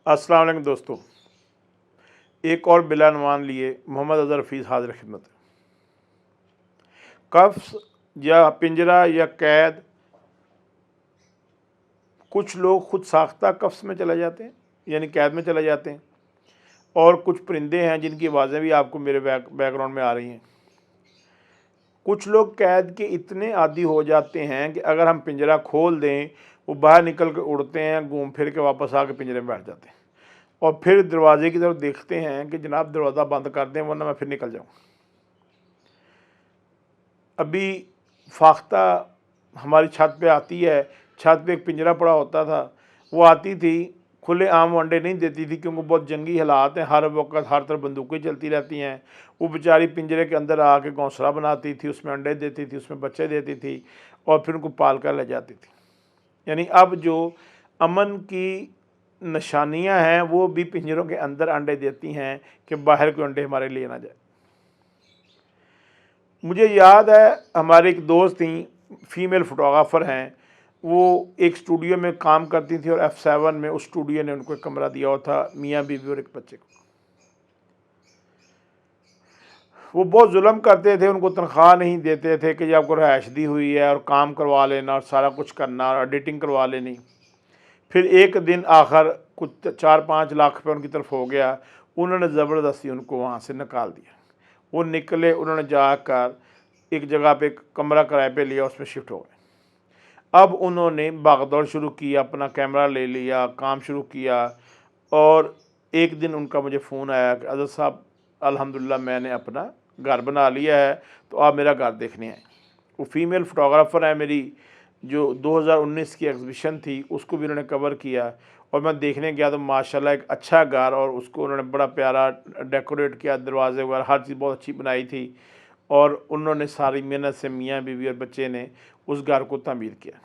अस्सलाम वालेकुम दोस्तों, एक और बिलानवान लिए मोहम्मद अज़हर हफ़ीज़ हाज़िर खिदमत है। कफ्स या पिंजरा या कैद, कुछ लोग खुद साख्ता कफ्स में चले जाते हैं यानी कैद में चले जाते हैं, और कुछ परिंदे हैं जिनकी आवाज़ें भी आपको मेरे बैकग्राउंड में आ रही हैं। कुछ लोग कैद के इतने आदी हो जाते हैं कि अगर हम पिंजरा खोल दें, वो बाहर निकल कर उड़ते हैं, घूम फिर के वापस आके पिंजरे में बैठ जाते हैं और फिर दरवाजे की तरफ देखते हैं कि जनाब दरवाज़ा बंद कर दें वरना मैं फिर निकल जाऊँ। अभी फाख्ता हमारी छत पे आती है, छत पे एक पिंजरा पड़ा होता था, वो आती थी, खुले आम अंडे नहीं देती थी क्योंकि बहुत जंगी हालात हैं, हर वक्त हर तरफ बंदूकें चलती रहती हैं। वो बेचारी पिंजरे के अंदर आके घोंसला बनाती थी, उसमें अंडे देती थी, उसमें बच्चे देती थी और फिर उनको पाल कर ले जाती थी। यानी अब जो अमन की निशानियां हैं वो भी पिंजरों के अंदर अंडे देती हैं कि बाहर कोई अंडे हमारे लिए ना जाए। मुझे याद है हमारे एक दोस्त थी, फीमेल फोटोग्राफ़र हैं, वो एक स्टूडियो में काम करती थी और F7 में उस स्टूडियो ने उनको एक कमरा दिया हुआ था, मियाँ बीवी और एक बच्चे को। वो बहुत जुल्म करते थे, उनको तनख्वाह नहीं देते थे कि जी आपको रिहाइश दी हुई है और काम करवा लेना और सारा कुछ करना और एडिटिंग करवा लेनी। फिर एक दिन आखिर कुछ 4-5 लाख रुपये उनकी तरफ हो गया, उन्होंने ज़बरदस्ती उनको वहाँ से निकाल दिया। वो निकले, उन्होंने जाकर एक जगह पे कमरा किराए पे लिया, उसमें शिफ्ट हो गए। अब उन्होंने भागदौड़ शुरू की, अपना कैमरा ले लिया, काम शुरू किया और एक दिन उनका मुझे फ़ोन आया कि अज़हर साहब अल्हम्दुलिल्लाह मैंने अपना घर बना लिया है, तो आप मेरा घर देखने आएँ। वो फीमेल फ़ोटोग्राफ़र है मेरी, जो 2019 की एग्ज़िबिशन थी उसको भी उन्होंने कवर किया और मैं देखने गया तो माशाल्लाह एक अच्छा घर, और उसको उन्होंने बड़ा प्यारा डेकोरेट किया, दरवाज़े वगैरह हर चीज़ बहुत अच्छी बनाई थी और उन्होंने सारी मेहनत से मियाँ बीवी और बच्चे ने उस घर को तामीर किया।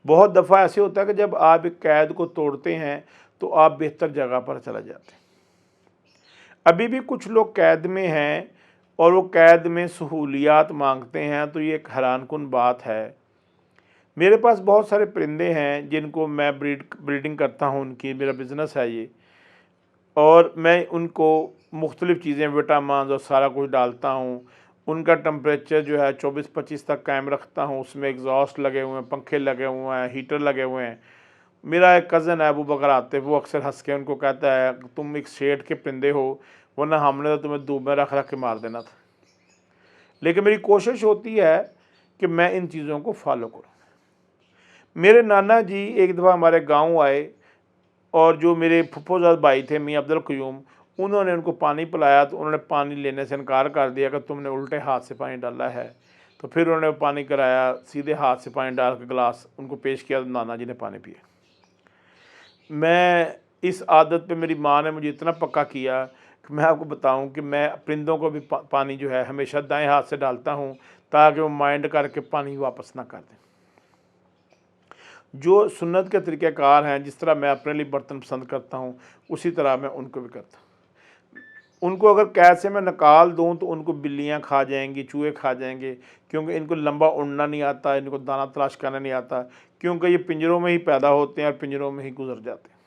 बहुत दफ़ा ऐसे होता है कि जब आप एक कैद को तोड़ते हैं तो आप बेहतर जगह पर चले जाते हैं। अभी भी कुछ लोग कैद में हैं और वो कैद में सहूलियात मांगते हैं, तो ये एक हैरानकुन बात है। मेरे पास बहुत सारे परिंदे हैं जिनको मैं ब्रीडिंग करता हूँ, उनकी मेरा बिज़नेस है ये, और मैं उनको मुख्तलिफ़ चीज़ें विटामिन और सारा कुछ डालता हूँ। उनका टेम्परेचर जो है 24-25 तक कायम रखता हूँ, उसमें एग्जॉस्ट लगे हुए हैं, पंखे लगे हुए हैं, हीटर लगे हुए हैं। मेरा एक कज़न है अबू बकर आतिफ़, वो अक्सर हंस के उनको कहता है तुम एक शेड के परिंदे हो, वरना हमने तो तुम्हें धूप में रख रख के मार देना था। लेकिन मेरी कोशिश होती है कि मैं इन चीज़ों को फॉलो करूँ। मेरे नाना जी एक दफ़ा हमारे गांव आए और जो मेरे फुफ्फोज़ाद भाई थे मियाँ अब्दुल क़य्यूम, उन्होंने उनको पानी पिलाया तो उन्होंने पानी लेने से इनकार कर दिया कि तुमने उल्टे हाथ से पानी डाला है। तो फिर उन्होंने पानी कराया, सीधे हाथ से पानी डाल के गिलास उनको पेश किया तो नाना जी ने पानी पिया। मैं इस आदत पे मेरी माँ ने मुझे इतना पक्का किया कि मैं आपको बताऊं कि मैं परिंदों को भी पानी जो है हमेशा दाएं हाथ से डालता हूं ताकि वो माइंड करके पानी वापस ना कर दें। जो सुन्नत के तरीक़ेकार हैं, जिस तरह मैं अपने लिए बर्तन पसंद करता हूँ उसी तरह मैं उनको भी करता हूँ। उनको अगर कैद से मैं निकाल दूँ तो उनको बिल्लियाँ खा जाएंगी, चूहे खा जाएंगे, क्योंकि इनको लंबा उड़ना नहीं आता, इनको दाना तलाश करना नहीं आता, क्योंकि ये पिंजरों में ही पैदा होते हैं और पिंजरों में ही गुजर जाते हैं।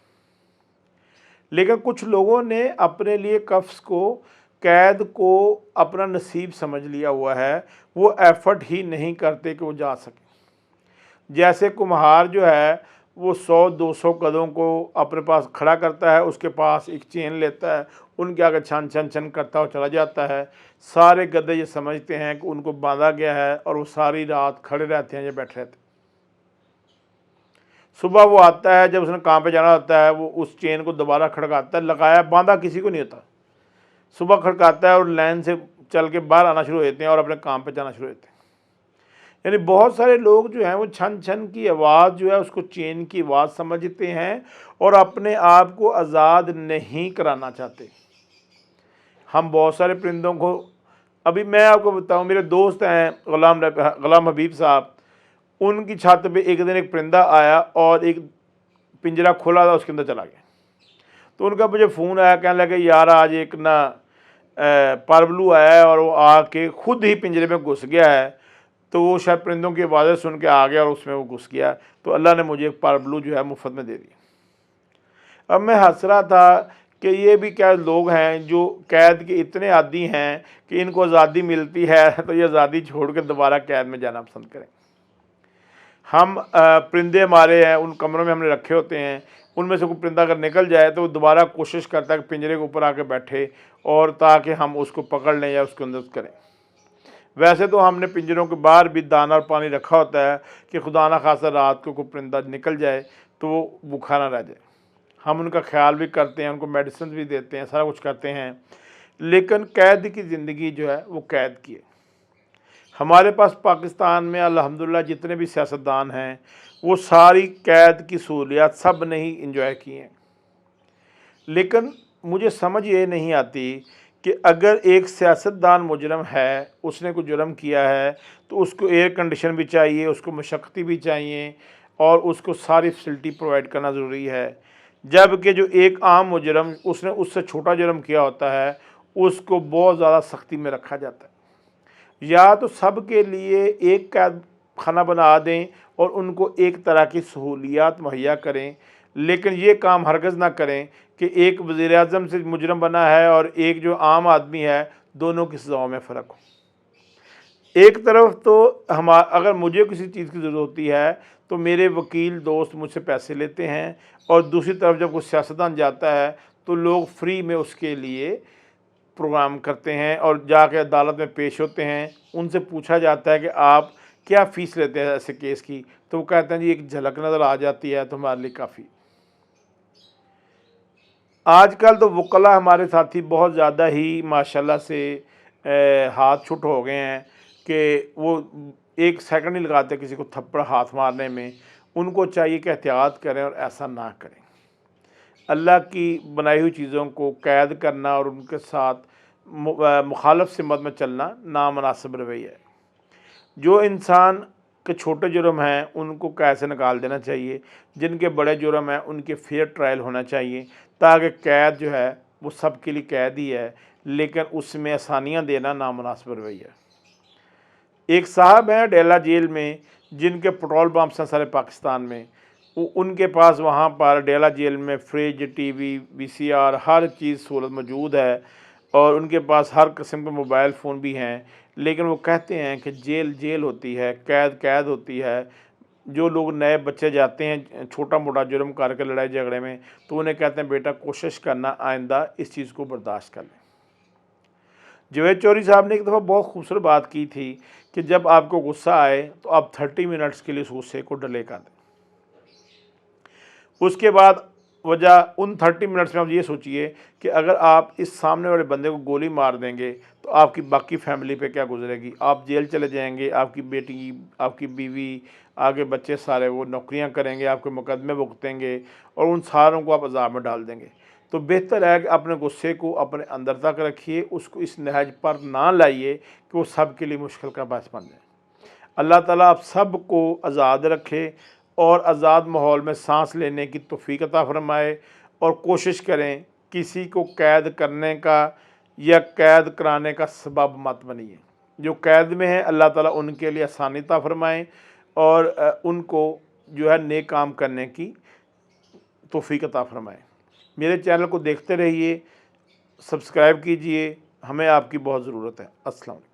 लेकिन कुछ लोगों ने अपने लिए कफ्स को, कैद को अपना नसीब समझ लिया हुआ है, वो एफ़र्ट ही नहीं करते कि वो जा सकें। जैसे कुम्हार जो है वो 100-200 गधों को अपने पास खड़ा करता है, उसके पास एक चेन लेता है, उनके आगे छन छन छन करता हुआ चला जाता है। सारे गधे ये समझते हैं कि उनको बांधा गया है और वो सारी रात खड़े रहते हैं या बैठे रहते हैं। सुबह वो आता है, जब उसने काम पे जाना होता है वो उस चेन को दोबारा खड़काता है, लगाया बांधा किसी को नहीं होता, सुबह खड़काता है और लाइन से चल के बाहर आना शुरू होते हैं और अपने काम पे जाना शुरू होते हैं। यानी बहुत सारे लोग जो हैं वो छन छन की आवाज़ जो है उसको चेन की आवाज़ समझते हैं और अपने आप को आज़ाद नहीं कराना चाहते। हम बहुत सारे परिंदों को, अभी मैं आपको बताऊं, मेरे दोस्त हैं गुलाम हबीब साहब, उनकी छत पे एक दिन एक परिंदा आया और एक पिंजरा खोला था, उसके अंदर चला गया। तो उनका मुझे फ़ोन आया, कहने लगे यार आज एक ना परवलू आया है और वो आके खुद ही पिंजरे में घुस गया है, तो वो शायद परिंदों की आवाज़ें सुन के आ गया और उसमें वो घुस गया, तो अल्लाह ने मुझे एक परवलू जो है मुफ्त में दे दिया। अब मैं हंस रहा था कि ये भी क्या लोग हैं जो कैद के इतने आदी हैं कि इनको आज़ादी मिलती है तो ये आज़ादी छोड़ के दोबारा कैद में जाना पसंद करें। हम परिंदे हमारे हैं, उन कमरों में हमने रखे होते हैं, उनमें से कोई परिंदा अगर निकल जाए तो वो दोबारा कोशिश करता है कि पिंजरे के ऊपर आके बैठे और ताकि हम उसको पकड़ लें या उसको अंदर करें। वैसे तो हमने पिंजरों के बाहर भी दाना और पानी रखा होता है कि खुदा ना खासा रात को कोई परिंदा निकल जाए तो वो भूखा ना रह जाए। हम उनका ख्याल भी करते हैं, उनको मेडिसिन भी देते हैं, सारा कुछ करते हैं। लेकिन कैद की ज़िंदगी जो है वो कैद की है। हमारे पास पाकिस्तान में अल्हम्दुलिल्लाह जितने भी सियासतदान हैं वो सारी कैद की सहूलियात सब ने ही इंजॉय की हैं। लेकिन मुझे समझ ये नहीं आती कि अगर एक सियासतदान मुजरम है, उसने कोई जुर्म किया है तो उसको एयर कंडीशन भी चाहिए, उसको मशक्क़ती भी चाहिए और उसको सारी फैसिलिटी प्रोवाइड करना ज़रूरी है। जबकि जो एक आम मुजरम उसने उससे छोटा जुर्म किया होता है उसको बहुत ज़्यादा सख्ती में रखा जाता है। या तो सब के लिए एक कैद खाना बना दें और उनको एक तरह की सहूलियात मुहैया करें, लेकिन ये काम हरगिज़ ना करें कि एक वज़ीर-ए-आज़म से मुजरम बना है और एक जो आम आदमी है, दोनों की सज़ाओं में फ़र्क हो। एक तरफ तो अगर मुझे किसी चीज़ की ज़रूरत होती है तो मेरे वकील दोस्त मुझसे पैसे लेते हैं और दूसरी तरफ जब कोई सियासतदान जाता है तो लोग फ्री में उसके लिए प्रोग्राम करते हैं और जाके अदालत में पेश होते हैं। उनसे पूछा जाता है कि आप क्या फ़ीस लेते हैं ऐसे केस की? तो वो कहते हैं जी एक झलक नज़र आ जाती है तो हमारे लिए काफ़ी। आजकल तो वकला हमारे साथी बहुत ज़्यादा ही माशाल्लाह से हाथ छुट हो गए हैं कि वो एक सेकंड नहीं लगाते किसी को थप्पड़ हाथ मारने में। उनको चाहिए कि एहतियात करें और ऐसा ना करें। अल्लाह की बनाई हुई चीज़ों को कैद करना और उनके साथ मुखालफ सिमत में चलना नामनासिब रवैया है। जो इंसान के छोटे जुर्म हैं उनको कैद से निकाल देना चाहिए, जिनके बड़े जुर्म हैं उनके फेयर ट्रायल होना चाहिए ताकि कैद जो है वो सब के लिए कैद ही है, लेकिन उसमें आसानियाँ देना नामुनासिब रवैया है। एक साहब हैं डेला जेल में जिनके पेट्रोल पंप्स हैं सारे पाकिस्तान में। उनके पास वहाँ पर डेला जेल में फ्रिज, टीवी, वीसीआर हर चीज़ सहूलत मौजूद है और उनके पास हर किस्म के मोबाइल फ़ोन भी हैं। लेकिन वो कहते हैं कि जेल जेल होती है, कैद कैद होती है। जो लोग नए बच्चे जाते हैं छोटा मोटा जुर्म करके लड़ाई झगड़े में, तो उन्हें कहते हैं बेटा कोशिश करना आइंदा इस चीज़ को बर्दाश्त कर लें। जावेद चौधरी साहब ने एक दफ़ा बहुत खूबसूरत बात की थी कि जब आपको गुस्सा आए तो आप 30 मिनट्स के लिए उस गुस्से को डिले कर दें। उसके बाद वजह उन 30 मिनट्स में आप ये सोचिए कि अगर आप इस सामने वाले बंदे को गोली मार देंगे तो आपकी बाकी फैमिली पे क्या गुजरेगी। आप जेल चले जाएंगे, आपकी बेटी, आपकी बीवी, आगे बच्चे सारे वो नौकरियां करेंगे, आपके मुकदमे भुगतेंगे और उन सारों को आप अज़ाब में डाल देंगे। तो बेहतर है कि अपने गुस्से को अपने अंदर तक रखिए, उसको इस नहज पर ना लाइए कि वो सब के लिए मुश्किल का बायस बन जाए। अल्लाह ताला आप सब को आज़ाद रखे और आज़ाद माहौल में सांस लेने की तौफ़ीक अता फ़रमाए और कोशिश करें किसी को कैद करने का या कैद कराने का सबब मत बनिए। जो कैद में है अल्लाह ताला उनके लिए आसानी अता फ़रमाए और उनको जो है नेक काम करने की तौफ़ीक अता फ़रमाए। मेरे चैनल को देखते रहिए, सब्सक्राइब कीजिए, हमें आपकी बहुत ज़रूरत है। अस्सलाम वालेकुम।